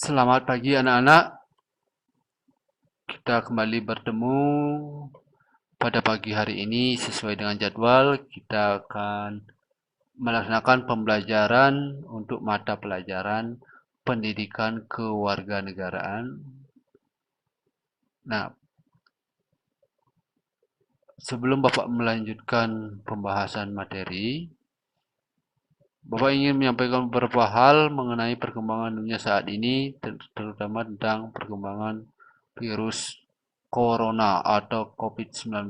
Selamat pagi anak-anak, kita kembali bertemu pada pagi hari ini sesuai dengan jadwal. Kita akan melaksanakan pembelajaran untuk mata pelajaran pendidikan kewarganegaraan. Nah, sebelum Bapak melanjutkan pembahasan materi, Bapak ingin menyampaikan beberapa hal mengenai perkembangan dunia saat ini, terutama tentang perkembangan virus corona atau COVID-19.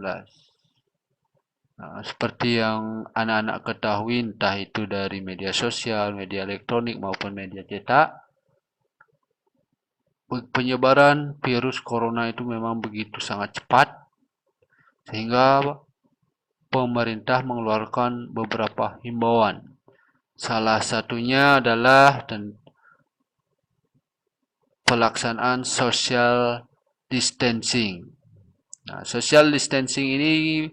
Seperti yang anak-anak ketahui, entah itu dari media sosial, media elektronik, maupun media cetak, penyebaran virus corona itu memang begitu sangat cepat, sehingga pemerintah mengeluarkan beberapa himbauan. Salah satunya adalah pelaksanaan social distancing. Nah, social distancing ini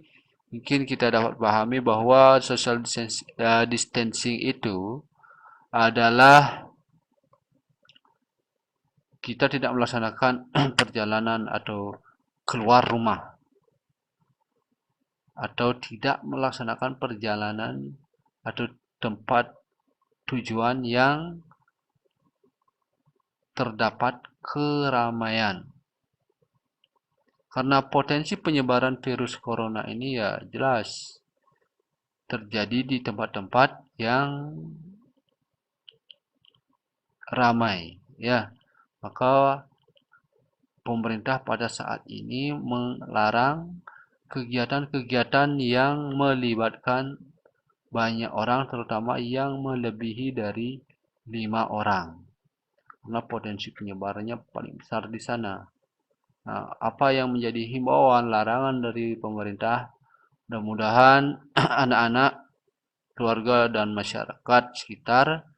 mungkin kita dapat pahami bahwa social distancing itu adalah kita tidak melaksanakan perjalanan atau keluar rumah atau tidak melaksanakan perjalanan atau tempat tujuan yang terdapat keramaian. Karena potensi penyebaran virus corona ini ya jelas terjadi di tempat-tempat yang ramai, ya. Maka pemerintah pada saat ini melarang kegiatan-kegiatan yang melibatkan banyak orang, terutama yang melebihi dari 5 orang. Karena potensi penyebarannya paling besar di sana. Nah, apa yang menjadi himbauan larangan dari pemerintah? Mudah-mudahan anak-anak, keluarga, dan masyarakat sekitar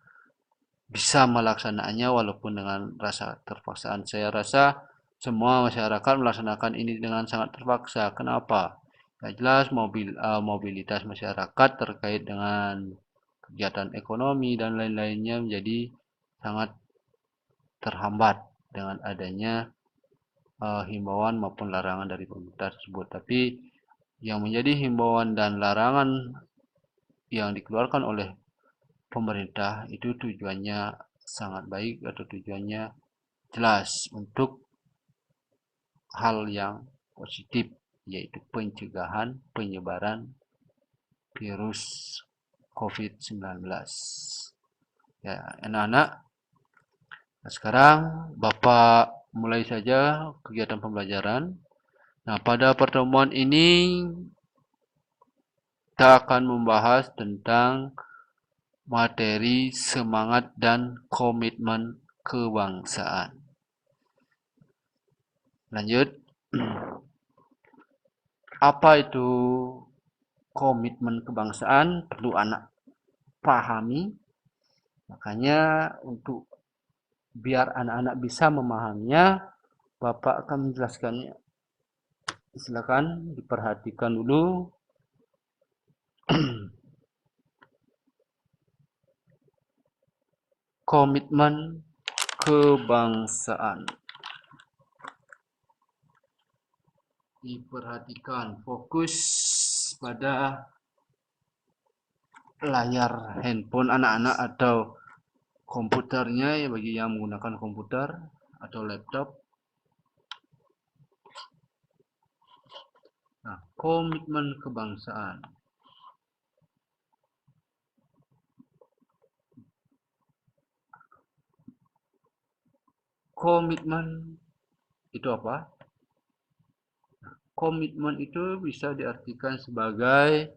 bisa melaksanakannya walaupun dengan rasa terpaksaan. Saya rasa semua masyarakat melaksanakan ini dengan sangat terpaksa. Kenapa? Ya jelas mobilitas masyarakat terkait dengan kegiatan ekonomi dan lain-lainnya menjadi sangat terhambat dengan adanya himbauan maupun larangan dari pemerintah tersebut. Tapi yang menjadi himbauan dan larangan yang dikeluarkan oleh pemerintah itu tujuannya sangat baik atau tujuannya jelas untuk hal yang positif, yaitu pencegahan penyebaran virus COVID-19. Ya, anak-anak, sekarang Bapak mulai saja kegiatan pembelajaran. Nah, pada pertemuan ini kita akan membahas tentang materi semangat dan komitmen kebangsaan. Lanjut. Apa itu komitmen kebangsaan? Perlu anak pahami. Makanya untuk biar anak-anak bisa memahaminya, Bapak akan menjelaskannya. Silakan diperhatikan dulu. Komitmen kebangsaan. Diperhatikan, fokus pada layar handphone anak-anak atau komputernya ya, bagi yang menggunakan komputer atau laptop. Nah, komitmen kebangsaan. Komitmen itu apa? Komitmen itu bisa diartikan sebagai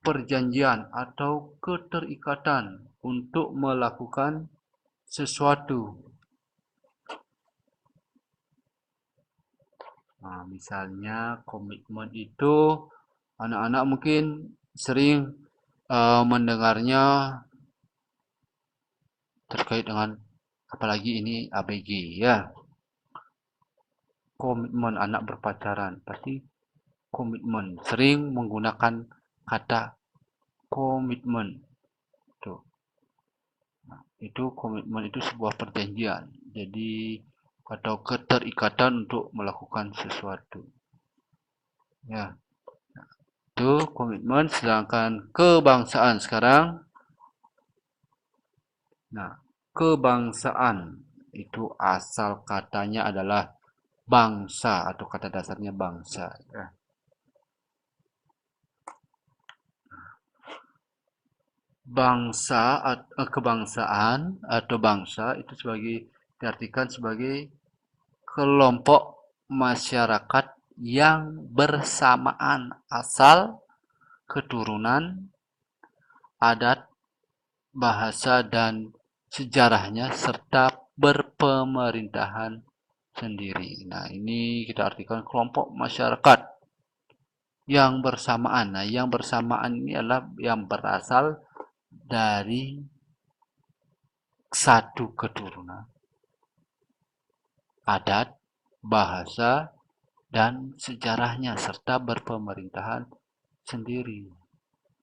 perjanjian atau keterikatan untuk melakukan sesuatu. Nah, misalnya komitmen itu anak-anak mungkin sering mendengarnya terkait dengan apalagi ini ABG ya. Komitmen anak berpacaran pasti komitmen, sering menggunakan kata komitmen. Tuh. itu komitmen itu sebuah perjanjian. Jadi atau keterikatan untuk melakukan sesuatu. Ya, itu komitmen. Sedangkan kebangsaan sekarang. Nah, kebangsaan itu asal katanya adalah bangsa atau kata dasarnya bangsa. Ya. Kebangsaan atau bangsa itu diartikan sebagai kelompok masyarakat yang bersamaan asal, keturunan, adat, bahasa, dan sejarahnya serta berpemerintahan sendiri. Nah, ini kita artikan kelompok masyarakat yang bersamaan. Nah, yang bersamaan ini adalah yang berasal dari satu keturunan, adat, bahasa, dan sejarahnya serta berpemerintahan sendiri.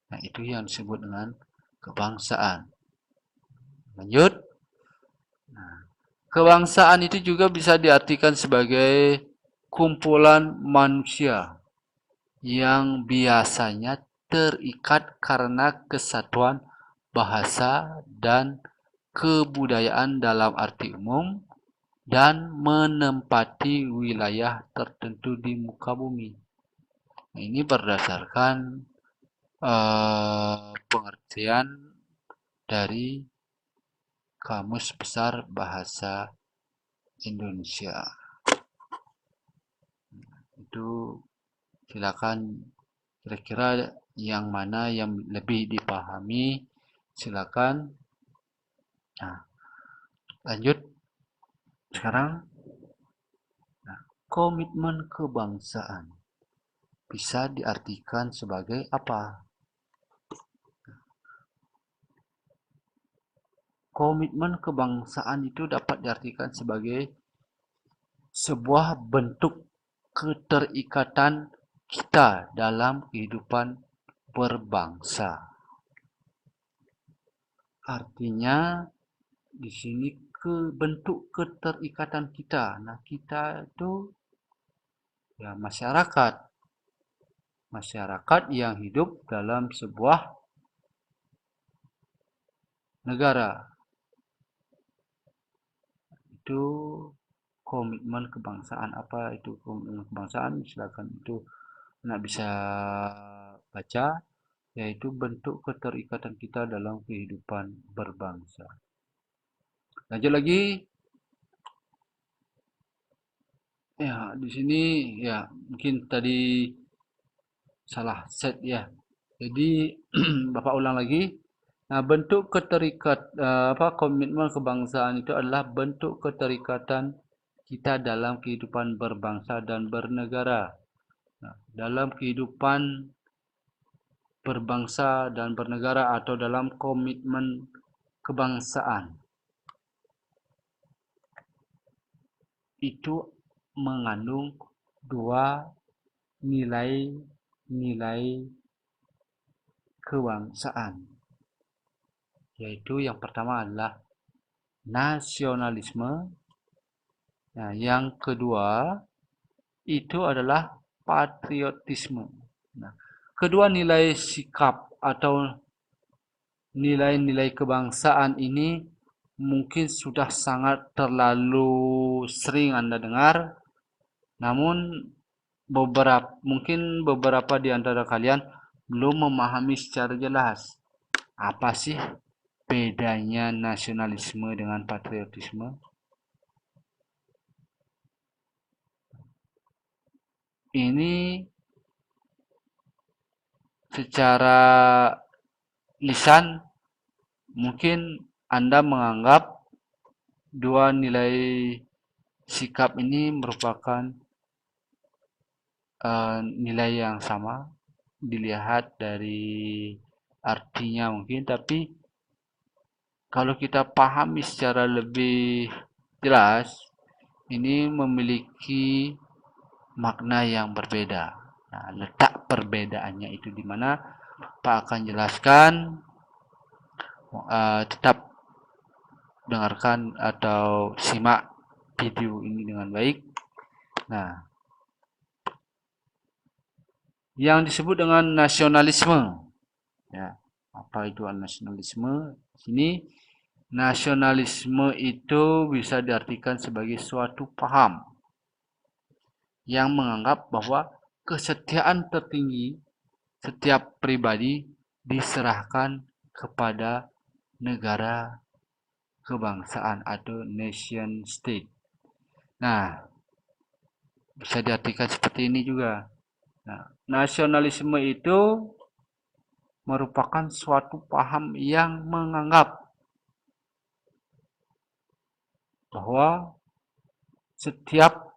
Nah, itu yang disebut dengan kebangsaan. Lanjut. Kebangsaan itu juga bisa diartikan sebagai kumpulan manusia yang biasanya terikat karena kesatuan bahasa dan kebudayaan dalam arti umum dan menempati wilayah tertentu di muka bumi. Nah, ini berdasarkan pengertian dari Kamus Besar Bahasa Indonesia. Itu silakan kira-kira yang mana yang lebih dipahami, silakan. Nah, lanjut sekarang. Nah, komitmen kebangsaan bisa diartikan sebagai apa? Komitmen kebangsaan itu dapat diartikan sebagai sebuah bentuk keterikatan kita dalam kehidupan berbangsa. Artinya di sini bentuk keterikatan kita. Nah, kita itu ya masyarakat yang hidup dalam sebuah negara. Itu komitmen kebangsaan. Apa itu komitmen kebangsaan? Silakan itu nak bisa baca, yaitu bentuk keterikatan kita dalam kehidupan berbangsa. Lanjut lagi. Ya, di sini ya mungkin tadi salah set ya. Jadi Bapak ulang lagi. Nah, bentuk komitmen kebangsaan itu adalah bentuk keterikatan kita dalam kehidupan berbangsa dan bernegara. Nah, dalam kehidupan berbangsa dan bernegara atau dalam komitmen kebangsaan itu mengandung dua nilai kebangsaan, yaitu yang pertama adalah nasionalisme. Nah, yang kedua itu adalah patriotisme. Nah, kedua nilai sikap atau nilai-nilai kebangsaan ini mungkin sudah sangat terlalu sering Anda dengar, namun mungkin beberapa di antara kalian belum memahami secara jelas apa sih bedanya nasionalisme dengan patriotisme. Ini secara lisan mungkin Anda menganggap dua nilai sikap ini merupakan nilai yang sama dilihat dari artinya mungkin, tapi kalau kita pahami secara lebih jelas, ini memiliki makna yang berbeda. Nah, letak perbedaannya itu di mana Pak akan jelaskan. Tetap dengarkan atau simak video ini dengan baik. Nah, yang disebut dengan nasionalisme, ya, apa itu nasionalisme? Sini nasionalisme itu bisa diartikan sebagai suatu paham yang menganggap bahwa kesetiaan tertinggi setiap pribadi diserahkan kepada negara kebangsaan atau nation state. Nah, bisa diartikan seperti ini juga. Nah, nasionalisme itu merupakan suatu paham yang menganggap bahwa setiap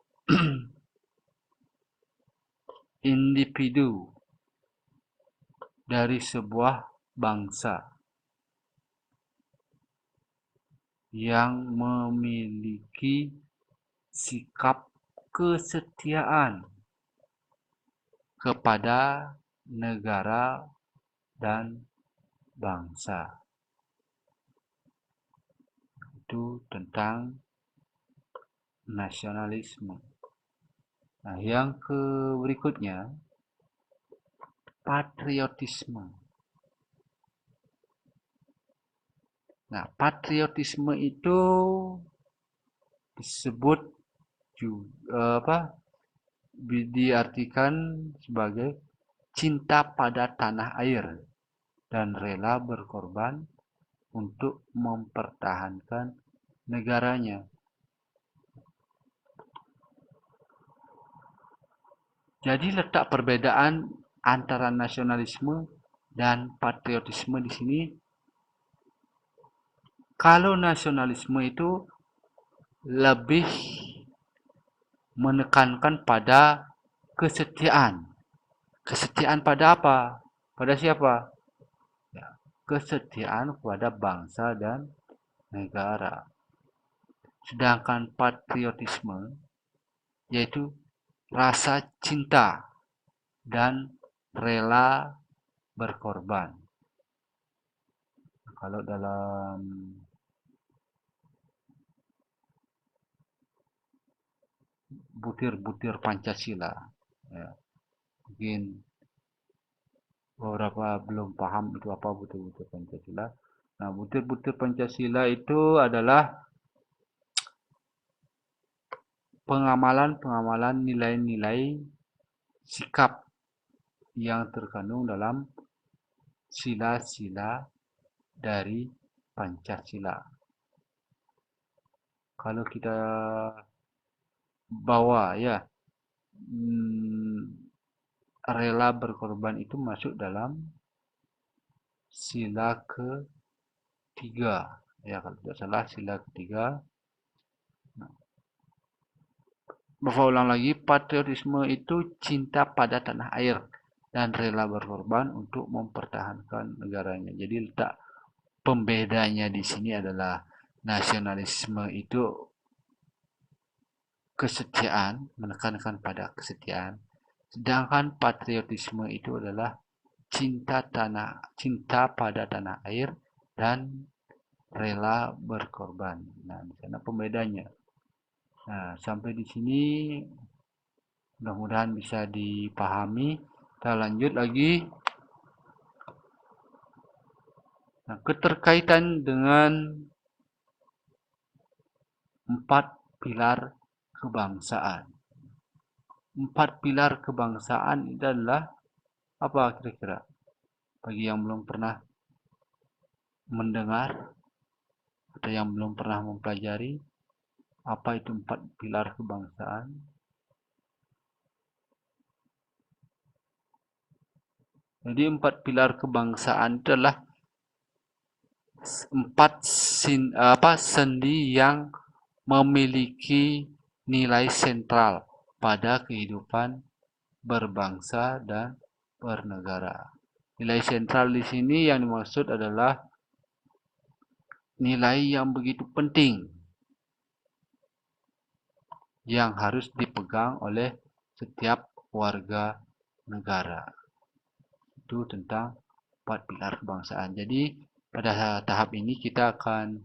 individu dari sebuah bangsa yang memiliki sikap kesetiaan kepada negara dan bangsa. Itu tentang nasionalisme. Nah, yang berikutnya patriotisme. Nah, patriotisme itu disebut juga diartikan sebagai cinta pada tanah air dan rela berkorban untuk mempertahankan negaranya. Jadi letak perbedaan antara nasionalisme dan patriotisme di sini. Kalau nasionalisme itu lebih menekankan pada kesetiaan. Kesetiaan pada apa? Pada siapa? Ya, kesetiaan kepada bangsa dan negara. Sedangkan patriotisme yaitu rasa cinta dan rela berkorban. Kalau dalam butir-butir Pancasila, ya, mungkin beberapa belum paham itu apa butir-butir Pancasila. Nah, butir-butir Pancasila itu adalah pengamalan-pengamalan nilai-nilai sikap yang terkandung dalam sila-sila dari Pancasila. Kalau kita bawa ya, rela berkorban itu masuk dalam sila ketiga. Ya, kalau tidak salah sila ketiga. Bapak ulang lagi, patriotisme itu cinta pada tanah air dan rela berkorban untuk mempertahankan negaranya. Jadi letak pembedanya di sini adalah nasionalisme itu kesetiaan, menekankan pada kesetiaan. Sedangkan patriotisme itu adalah cinta pada tanah air dan rela berkorban. Nah, di sana pembedanya. Nah, sampai di sini mudah-mudahan bisa dipahami. Kita lanjut lagi. Nah, keterkaitan dengan 4 pilar kebangsaan. 4 pilar kebangsaan itu adalah apa kira-kira? Bagi yang belum pernah mendengar atau yang belum pernah mempelajari, apa itu 4 pilar kebangsaan? Jadi 4 pilar kebangsaan itu adalah 4 sendi yang memiliki nilai sentral pada kehidupan berbangsa dan bernegara. Nilai sentral di sini yang dimaksud adalah nilai yang begitu penting yang harus dipegang oleh setiap warga negara. Itu tentang 4 pilar kebangsaan. Jadi pada tahap ini kita akan